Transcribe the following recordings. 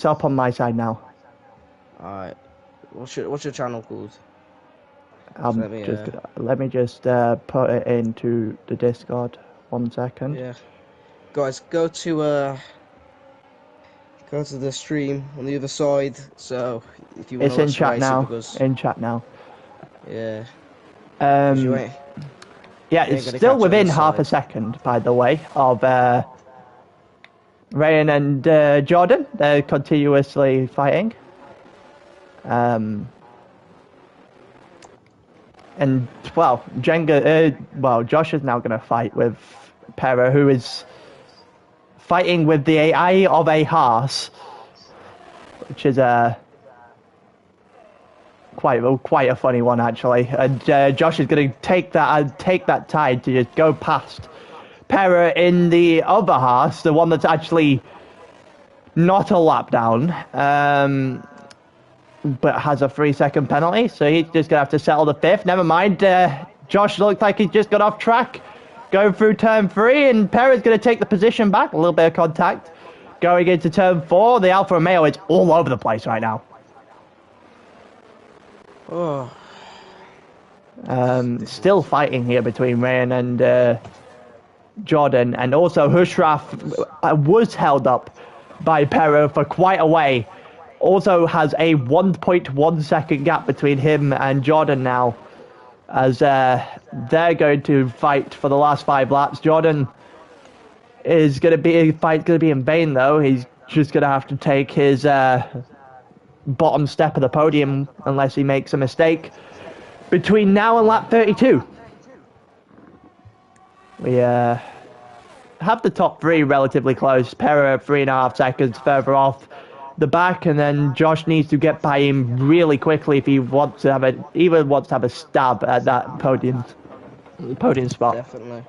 up on my side now. Alright. What's your channel called? Let me just put it into the Discord. 1 second. Yeah. Guys, go to the stream on the other side. So if you want It's to in watch the chat racing, now. because In chat now. yeah, because you ain't Yeah, you it's ain't gonna still catch it on within this half a side. second, by the way, of Ryan and Jordan. They're continuously fighting. And well, Josh is now going to fight with Pera, who is fighting with the AI of a horse, which is quite a funny one actually. And Josh is going to take that tide to just go past Pera in the other horse, the one that's actually not a lap down. But has a 3-second penalty, so he's just gonna have to settle the 5th. Never mind. Josh looks like he's just got off track, going through turn 3, and Pera's gonna take the position back. A little bit of contact going into turn 4. The Alfa Romeo is all over the place right now. Oh, Still fighting here between Ryan and Jordan, and also Hushraf was held up by Pera for quite a way. Also has a 1.1 second gap between him and Jordan now, as they're going to fight for the last 5 laps. Jordan is going to be in vain though. He's just going to have to take his bottom step of the podium unless he makes a mistake between now and lap 32. We have the top 3 relatively close. Pera 3.5 seconds further off the back, and then Josh needs to get by him really quickly if he wants to have a stab at that podium spot. definitely.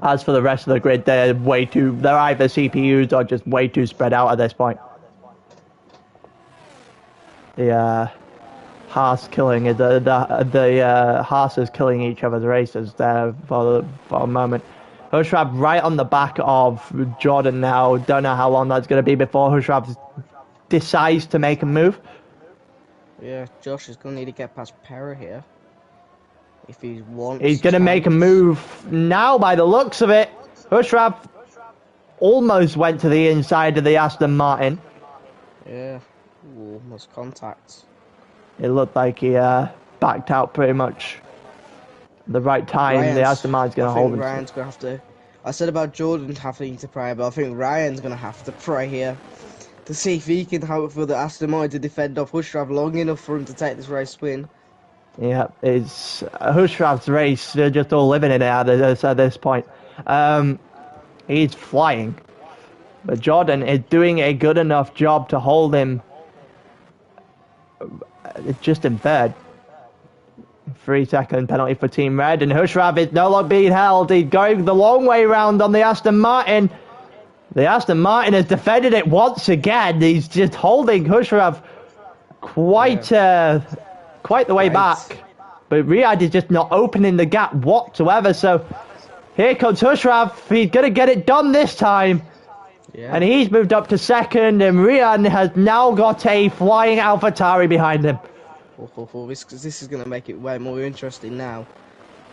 As for the rest of the grid, they're either CPUs or just way too spread out at this point. The Haas Haas is killing each other's races there for a moment. Hushrab right on the back of Jordan now. Don't know how long that's going to be before Hushrab decides to make a move. Yeah, Josh is gonna need to get past Pera here if he wants. He's going to make a move now by the looks of it. Hushrab almost went to the inside of the Aston Martin. Yeah, almost contact. It looked like he backed out pretty much the right time. The Aston Martin's going to hold him. Ryan's going to have to... I said about Jordan having to pry, but I think Ryan's going to have to pry here to see if he can hope for the Aston Martin to defend off Hushrab long enough for him to take this race win. Yeah, it's Hushrab's race. They're just all living in it at this point. He's flying. But Jordan is doing a good enough job to hold him just in third. 3-second penalty for Team Red, and Hushrab is no longer being held. He's going the long way round on the Aston Martin. The Aston Martin has defended it once again. He's just holding Hushrab quite the way back. But Riyadh is just not opening the gap whatsoever. So here comes Hushrab. He's going to get it done this time. Yeah. And he's moved up to second, and Riyadh has now got a flying AlphaTauri behind him. This is going to make it way more interesting now.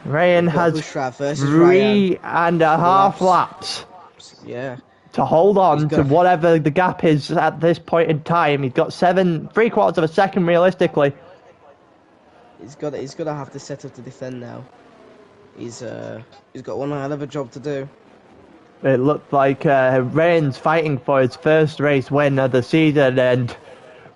Ryan has 3.5 laps. Yeah. To hold on to whatever the gap is at this point in time. He's got 3/4 of a second realistically. He's got to have to set up to defend now. He's got one hell of a job to do. It looked like Ryan's fighting for his first race win of the season, and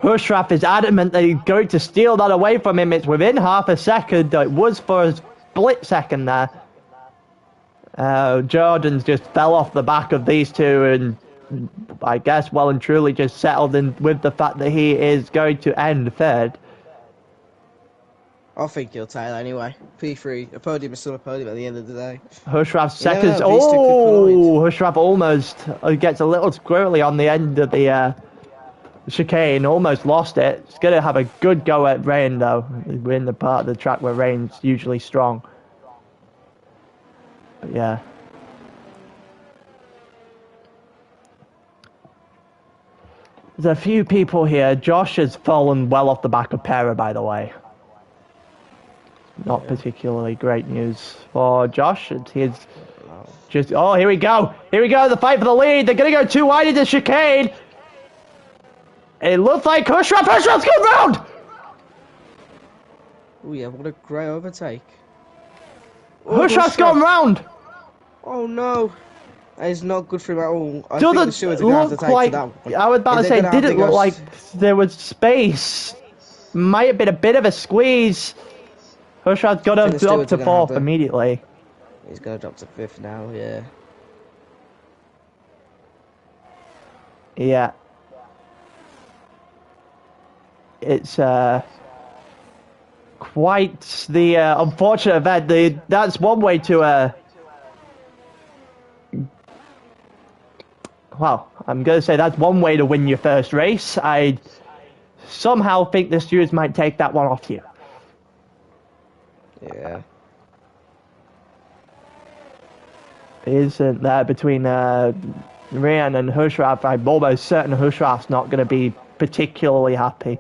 Hushraf is adamant that he's going to steal that away from him. It's within half a second. It was for a split second there. Jordan's just fell off the back of these two, and I guess well and truly just settled in with the fact that he is going to end third. I think he'll take it anyway. P3, a podium is still a podium at the end of the day. Hushraf seconds. Oh, Hushraf almost gets a little squirrely on the end of the chicane, almost lost it. It's going to have a good go at Rain though. We're in the part of the track where Rain's usually strong. But yeah. There's a few people here. Josh has fallen well off the back of Pera, by the way. Not particularly great news for Josh. He's just... Oh, here we go. Here we go. The fight for the lead. They're going to go too wide into chicane. It looks like Hushraf. Hushraf's going round! Oh yeah, what a great overtake. Hushraf's gone round! Oh no. That is not good for him at all. I think the stewards are going to have to take like, to that one. I was about to say, it didn't look like there was space. Might have been a bit of a squeeze. Hushraf's got up to fourth immediately. He's going to drop to fifth now, yeah. Yeah. It's quite the unfortunate event. That's one way to well, I'm going to say that's one way to win your first race. I somehow think the stewards might take that one off you. Yeah. Isn't there between Ryan and Hushraf? I'm almost certain Hushraf's not going to be particularly happy.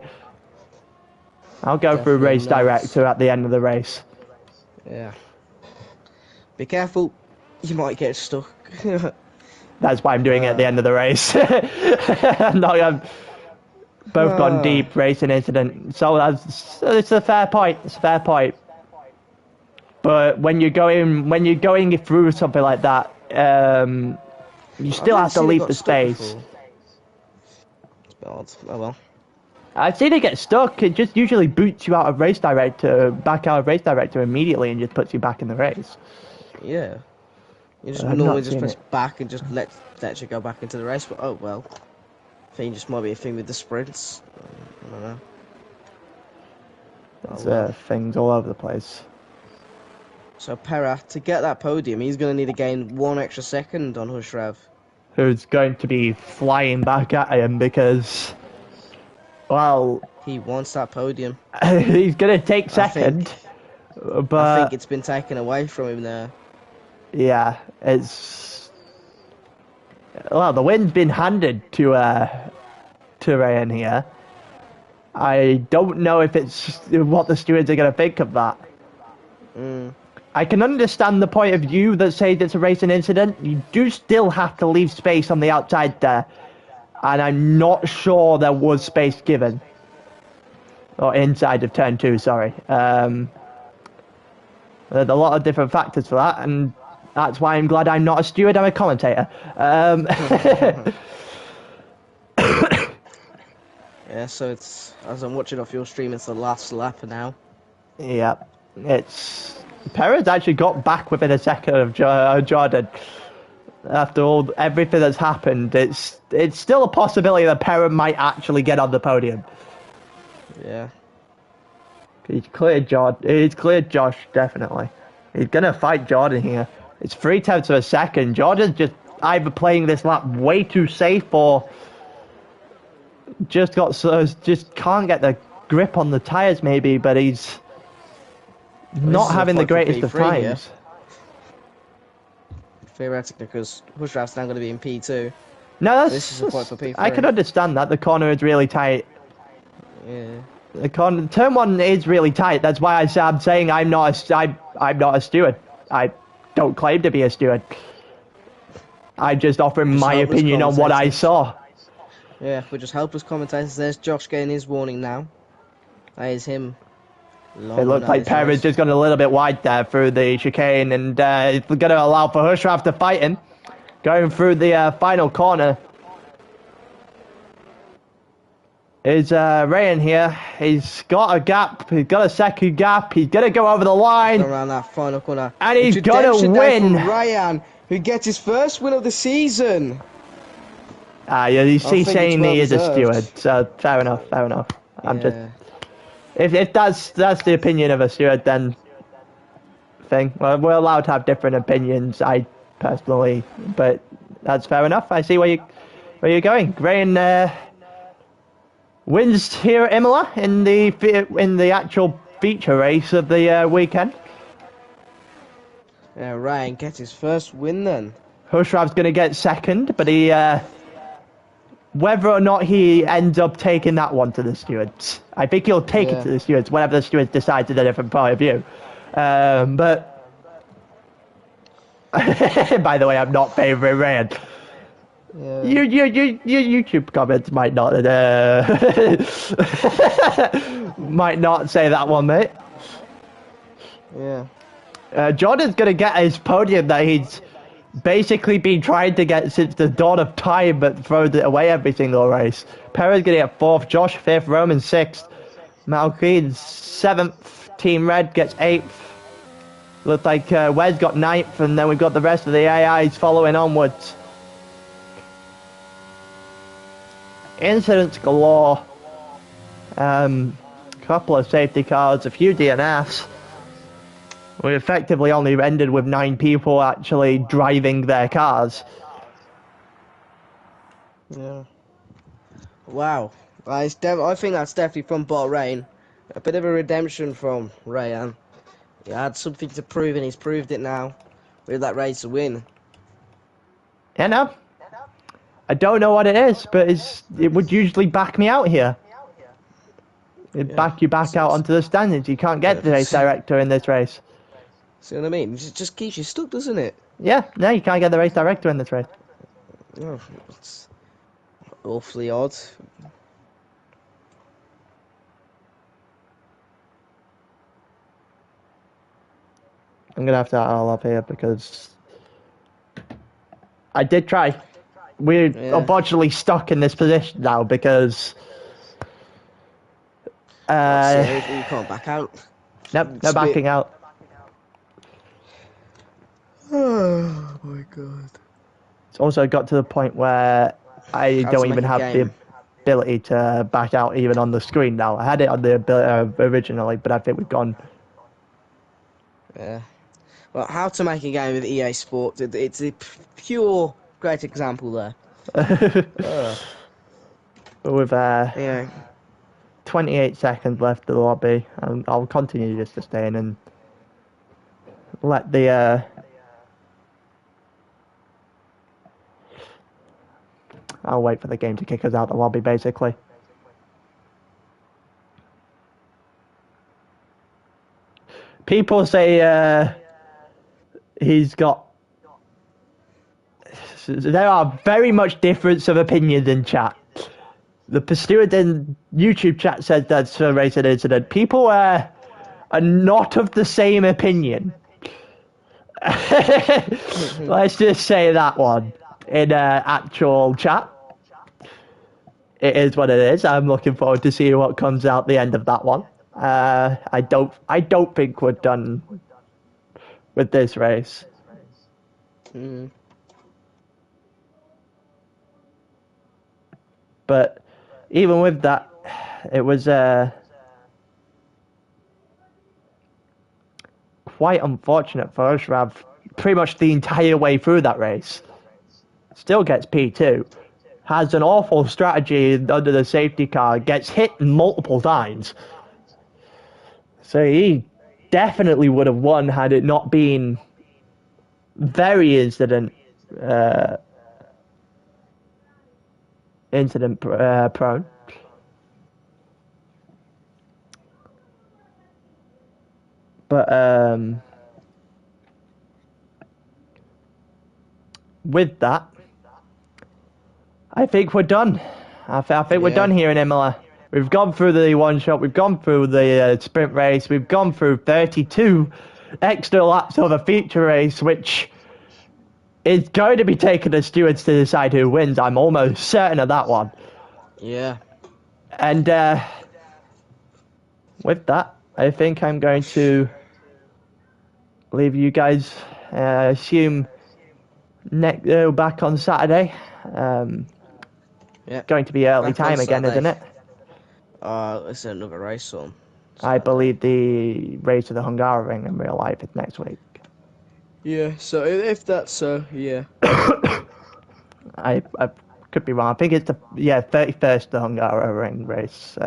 I'll go Definitely through race not. director at the end of the race. Yeah. Be careful. You might get stuck. That's why I'm doing it at the end of the race. Both gone deep, racing incident. So it's a fair point. It's a fair point. But when you're going through something like that, you still have to leave the space. Oh well. I've seen it get stuck. It just usually boots you out of race director, back out of race director immediately, and just puts you back in the race. Yeah. You just normally just press back and just let you go back into the race. But oh well. I think it just might be a thing with the sprints. I don't know. There's things all over the place. So Pera, to get that podium, he's going to need to gain 1 extra second on Hushraf. Who's going to be flying back at him because, well... He wants that podium. He's going to take second, but... I think it's been taken away from him there. Yeah, it's... Well, the win's been handed to Ryan here. I don't know if it's what the stewards are going to think of that. I can understand the point of view that says it's a racing incident. You do still have to leave space on the outside there. And I'm not sure there was space given. Or inside of turn 2, sorry. There's a lot of different factors for that, and that's why I'm glad I'm not a steward, I'm a commentator. Yeah, so it's, as I'm watching off your stream, it's the last lap now. Yeah, it's... Perez actually got back within a second of Jordan. After everything that's happened, it's still a possibility that Perez might actually get on the podium. Yeah. He's cleared Josh, definitely. He's gonna fight Jordan here. It's 0.3 of a second. Jordan's just either playing this lap way too safe or just can't get the grip on the tires maybe, but he's not having the greatest of times. Yeah. Theoretically, because Hushraf's now going to be in P2. No, this is a point for P3. I can understand that. The corner is really tight. Yeah. Turn 1 is really tight. That's why I'm saying I'm not a steward. I don't claim to be a steward. I'm just offering my opinion on what I saw. Yeah, we're just helpless commentators. There's Josh getting his warning now. That is him. It looks like Perez just gone a little bit wide there through the chicane, and it's going to allow for Hushraf to fight him. Going through the final corner is Ryan here. He's got a gap. He's got a second gap. He's going to go over the line. Around that final corner. And he's going to win. Ryan, who gets his first win of the season. Yeah, you see saying he is a steward, so fair enough, fair enough. I'm just... If that's the opinion of a steward, then well, we're allowed to have different opinions. I personally, but that's fair enough. I see where you're going. Ryan wins here at Imola in the actual feature race of the weekend. Yeah, Ryan gets his first win then. Hushraf's going to get second, but he whether or not he ends up taking that one to the stewards. I think he'll take it to the stewards whenever the stewards decide to do a different point of view. But by the way, I'm not favouring Ryan. Yeah. Your YouTube comments might not might not say that one, mate. Yeah. Jordan's gonna get his podium that he's basically been trying to get since the dawn of time, but throws it away every single race. Perez gonna get 4th, Josh 5th, Roman 6th, Malqueen 7th, Team Red gets 8th. Looks like Wes got 9th, and then we've got the rest of the AIs following onwards. Incidents galore. Couple of safety cars, a few DNFs. We effectively only ended with 9 people actually driving their cars. Yeah. Wow. I think that's definitely from Bahrain. A bit of a redemption from Ryan. He had something to prove, and he's proved it now with that race win. You know, I don't know what it is, but it would usually back me out here. It'd back you back out onto the standards. You can't get the race director in this race. See what I mean? It just keeps you stuck, doesn't it? Yeah, no, you can't get the race director in this race. Oh, it's awfully odd. I'm gonna have to add all up here because I did try. We're unfortunately stuck in this position now because You can't back out. nope, no backing out. Oh my god. It's also got to the point where I don't even have the ability to back out even on the screen now. I had it on the originally, but I think we've gone. Yeah. Well, how to make a game with EA Sports? It's a pure great example there. With Yeah. 28 seconds left of the lobby, and I'll continue just to stay in and let the I'll wait for the game to kick us out the lobby, basically. People say he's got... There are very much difference of opinions in chat. The Pursued in YouTube chat says that's a racing incident. People are not of the same opinion. Let's just say that one in actual chat. It is what it is. I'm looking forward to seeing what comes out the end of that one. I don't think we're done with this race. But even with that, it was quite unfortunate for Ashrav pretty much the entire way through that race. Still gets P2. Has an awful strategy under the safety car. Gets hit multiple times. So he definitely would have won had it not been very incident prone. But with that, I think we're done. I think we're done here in Imola. We've gone through the one shot, we've gone through the sprint race, we've gone through 32 extra laps of a feature race, which is going to be taken to stewards to decide who wins. I'm almost certain of that one. Yeah. And with that, I think I'm going to leave you guys. Assume back on Saturday. Going to be early time again, isn't it? It's another race on. I believe the race of the Hungaroring in real life is next week. Yeah, so if that's so, yeah. I could be wrong. I think it's the 31st the Hungaroring race.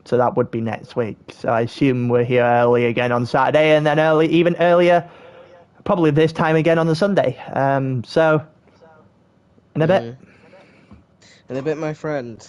So that would be next week. So I assume we're here early again on Saturday, and then even earlier, probably this time again on the Sunday. So in a bit. In a bit, my friend.